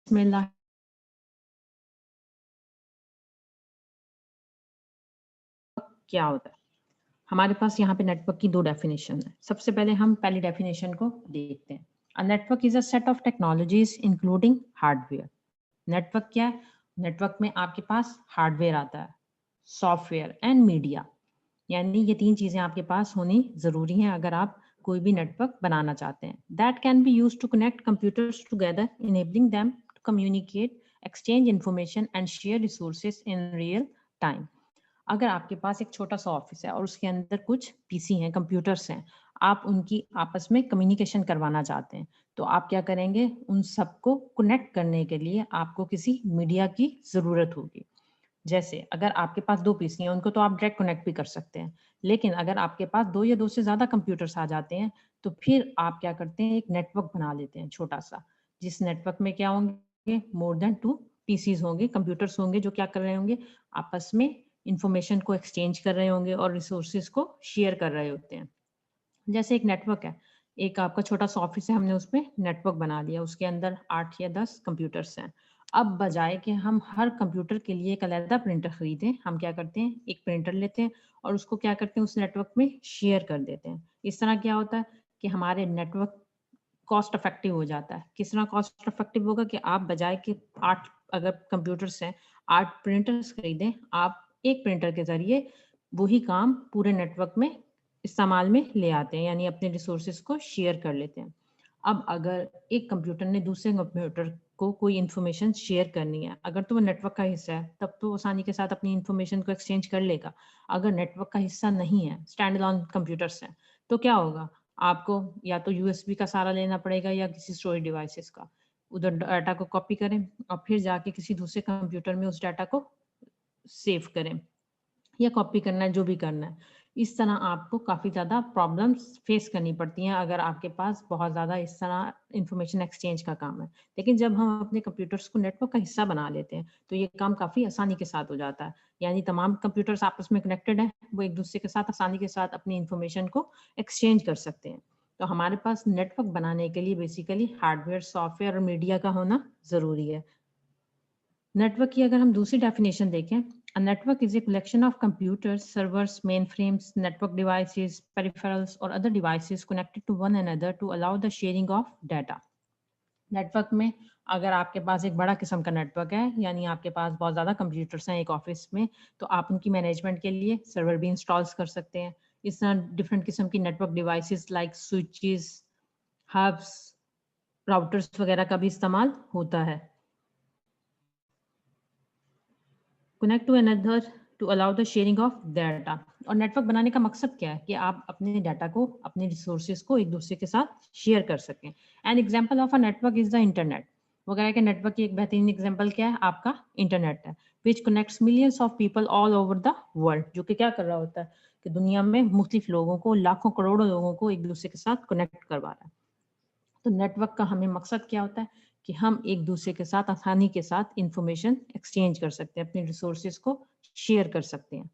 बिस्मिल्लाह। क्या होता है? हमारे पास यहाँ पे नेटवर्क की 2 डेफिनेशन है। सबसे पहले हम पहली डेफिनेशन को देखते हैं। A network is a set of technologies including hardware. Network क्या है? नेटवर्क में आपके पास हार्डवेयर आता है, सॉफ्टवेयर एंड मीडिया। यानी ये 3 चीज़ें आपके पास होनी ज़रूरी हैं अगर आप कोई भी नेटवर्क बनाना चाहते हैं। That can be used to connect computers together enabling them to communicate, exchange information and share resources in real time. अगर आपके पास एक छोटा सा ऑफिस है और उसके अंदर कुछ पीसी हैं, कंप्यूटर्स हैं, आप उनकी आपस में कम्युनिकेशन करवाना चाहते हैं, तो आप क्या करेंगे? उन सबको कनेक्ट करने के लिए आपको किसी मीडिया की ज़रूरत होगी। जैसे अगर आपके पास 2 पीसी हैं, उनको तो आप डायरेक्ट कनेक्ट भी कर सकते हैं। लेकिन अगर आपके पास 2 या 2 से ज़्यादा कंप्यूटर्स आ जाते हैं, तो फिर आप क्या करते हैं? एक नेटवर्क बना लेते हैं छोटा-सा, जिस नेटवर्क में क्या होंगे? मोर देन 2 पीसीज़ होंगे, कंप्यूटर्स होंगे जो क्या कर रहे होंगे? आपस में इन्फॉर्मेशन को एक्सचेंज कर रहे होंगे और रिसोर्सेज़ को शेयर कर रहे होते हैं। जैसे एक नेटवर्क है, एक आपका छोटा-सा ऑफ़िस है, हमने उसमें नेटवर्क बना लिया, उसके अंदर 8 या 10 कंप्यूटर्स हैं। अब बजाए कि हम हर कंप्यूटर के लिए एक अलग प्रिंटर खरीदें, हम क्या करते हैं, एक प्रिंटर लेते हैं और उसको क्या करते हैं, उस नेटवर्क में शेयर कर देते हैं। इस तरह क्या होता है कि हमारे नेटवर्क कॉस्ट इफेक्टिव हो जाता है। किस तरह कॉस्ट इफेक्टिव होगा कि आप बजाय कि 8 अगर कंप्यूटर्स हैं, 8 प्रिंटर्स खरीदें, आप एक प्रिंटर के ज़रिए वही काम पूरे नेटवर्क में इस्तेमाल में ले आते हैं, यानी अपने रिसोर्सेज़ को शेयर कर लेते हैं। अब अगर एक कंप्यूटर ने दूसरे कंप्यूटर को कोई इन्फॉर्मेशन शेयर करनी है, अगर तो वो नेटवर्क का हिस्सा है, तब तो आसानी के साथ अपनी इन्फॉर्मेशन को एक्सचेंज कर लेगा। अगर नेटवर्क का हिस्सा नहीं है, स्टैंड अलोन कंप्यूटर्स हैं, तो क्या होगा? आपको या तो यूएसबी का सहारा लेना पड़ेगा या किसी स्टोरेज डिवाइसेस का। उधर डाटा को कॉपी करें और फिर जाके किसी दूसरे कंप्यूटर में उस डाटा को सेव करें या कॉपी करना है, जो भी करना है। इस तरह आपको काफ़ी ज़्यादा प्रॉब्लम्स फेस करनी पड़ती हैं अगर आपके पास बहुत ज़्यादा इस तरह इन्फॉर्मेशन एक्सचेंज का काम है। लेकिन जब हम अपने कंप्यूटर्स को नेटवर्क का हिस्सा बना लेते हैं, तो ये काम काफ़ी आसानी के साथ हो जाता है। यानी तमाम कंप्यूटर्स आपस में कनेक्टेड हैं, वो एक-दूसरे के साथ आसानी के साथ अपनी इन्फॉर्मेशन को एक्सचेंज कर सकते हैं। तो हमारे पास नेटवर्क बनाने के लिए बेसिकली हार्डवेयर, सॉफ्टवेयर और मीडिया का होना ज़रूरी है। नेटवर्क की अगर हम दूसरी डेफिनेशन देखें, a network is a collection of computers, servers, mainframes, network devices, peripherals or other devices connected to one another to allow the sharing of data. Network में अगर आपके पास एक बड़ा किस्म का नेटवर्क है, यानी आपके पास बहुत ज़्यादा कंप्यूटर्स हैं एक ऑफिस में, तो आप उनकी मैनेजमेंट के लिए सर्वर भी इंस्टॉल्स कर सकते हैं। इस तरह डिफरेंट किस्म की network devices like switches, hubs, routers वगैरह का भी इस्तेमाल होता है। Connect to another to allow the sharing of data. और नेटवर्क बनाने का मकसद क्या है कि आप अपने डाटा को, अपने रिसोर्सेज को एक दूसरे के साथ शेयर कर सकें। An example of a network is the internet. वगैरह के नेटवर्क की एक बेहतरीन एग्जाम्पल क्या है? आपका इंटरनेट है, which connects millions of people all over the world. जो कि क्या कर रहा होता है कि दुनिया में मुख्तलिफ लोगों को, लाखों करोड़ों लोगों को एक दूसरे के साथ कनेक्ट करवा रहा है। तो नेटवर्क का हमें मकसद क्या होता है कि हम एक दूसरे के साथ आसानी के साथ इंफॉर्मेशन एक्सचेंज कर सकते हैं, अपने रिसोर्सेज को शेयर कर सकते हैं।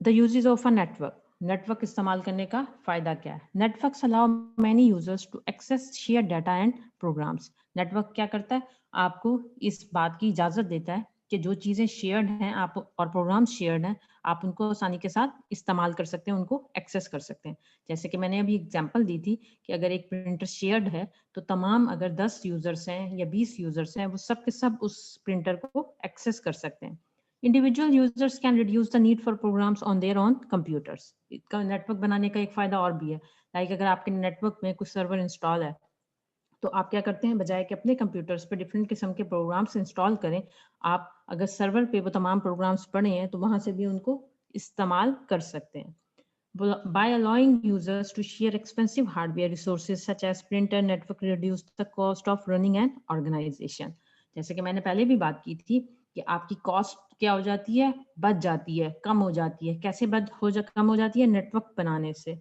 The uses of a network. Network इस्तेमाल करने का फायदा क्या है? Networks allow many users to access share data and programs. Network क्या करता है? आपको इस बात की इजाजत देता है कि जो चीजें शेयर्ड हैं आप और प्रोग्राम्स शेयर्ड हैं, आप उनको आसानी के साथ इस्तेमाल कर सकते हैं, उनको एक्सेस कर सकते हैं। जैसे कि मैंने अभी एग्जांपल दी थी कि अगर एक प्रिंटर शेयर्ड है, तो तमाम अगर 10 यूजर्स हैं या 20 यूजर्स हैं, वो सब के सब उस प्रिंटर को एक्सेस कर सकते हैं। Individual users can reduce the need for programs on their own computers. इसका नेटवर्क बनाने का एक फायदा और भी है। लाइक अगर आपके नेटवर्क में कुछ सर्वर इंस्टॉल है, तो आप क्या करते हैं? बजाय कि अपने कंप्यूटर्स पे डिफरेंट किस्म के प्रोग्राम्स इंस्टॉल करें, आप अगर सर्वर पे वो तमाम प्रोग्राम्स पड़े हैं, तो वहां से भी उनको इस्तेमाल कर सकते हैं। By allowing users to share expensive hardware resources such as printer, network reduce the cost of running an organization. जैसे कि मैंने पहले भी बात की थी कि आपकी कॉस्ट क्या हो जाती है? बच जाती है, कम हो जाती है। कैसे कम हो जाती है? नेटवर्क बनाने से।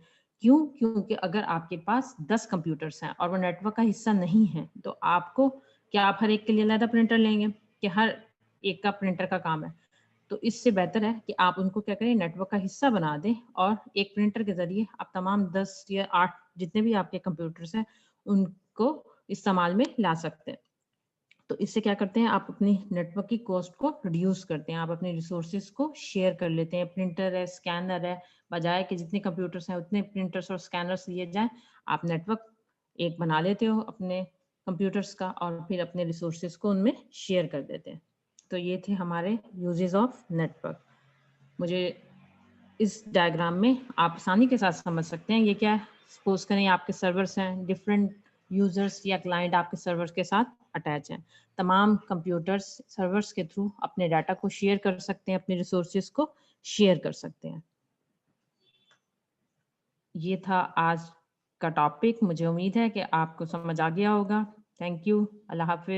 क्यों? क्योंकि अगर आपके पास 10 कंप्यूटर्स हैं और वो नेटवर्क का हिस्सा नहीं है, तो आपको क्या आप हर एक के लिए अलग प्रिंटर लेंगे कि हर एक का प्रिंटर का काम है? तो इससे बेहतर है कि आप उनको क्या करें? नेटवर्क का हिस्सा बना दें और एक प्रिंटर के ज़रिए आप तमाम 10 या 8 जितने भी आपके कंप्यूटर्स हैं, उनको استعمال میں لا سکتے ہیں. تو اس سے کیا کرتے ہیں آپ اپنی نیٹ ورک کی کاسٹ کو ریڈیوس کرتے ہیں, آپ اپنے ریسورسز کو شیئر کر لیتے ہیں. پرنٹر ہے, اسکینر ہے, بجائے کہ جتنے کمپیوٹرس ہیں اتنے پرنٹرس اور اسکینرس لیے جائیں, آپ نیٹ ورک ایک بنا لیتے ہو اپنے کمپیوٹرس کا اور پھر اپنے ریسورسز کو ان میں شیئر کر دیتے ہیں. تو یہ تھے ہمارے یوزز آف نیٹ ورک. مجھے اس ڈائیگرام میں آپ آسانی کے ساتھ سمجھ سکتے ہیں یہ کیا ہے. سپوز کریں آپ کے سرورس ہیں, ڈفرینٹ یوزرس یا کلائنٹ آپ کے سرورس کے ساتھ اٹیچ ہیں. تمام کمپیوٹرس سرورس کے تھرو اپنے ڈاٹا کو شیئر کر سکتے ہیں, اپنے ریسورسز کو شیئر کر سکتے ہیں. یہ تھا آج کا ٹاپک. مجھے امید ہے کہ آپ کو سمجھ آ گیا ہوگا. Thank you. اللہ حافظ.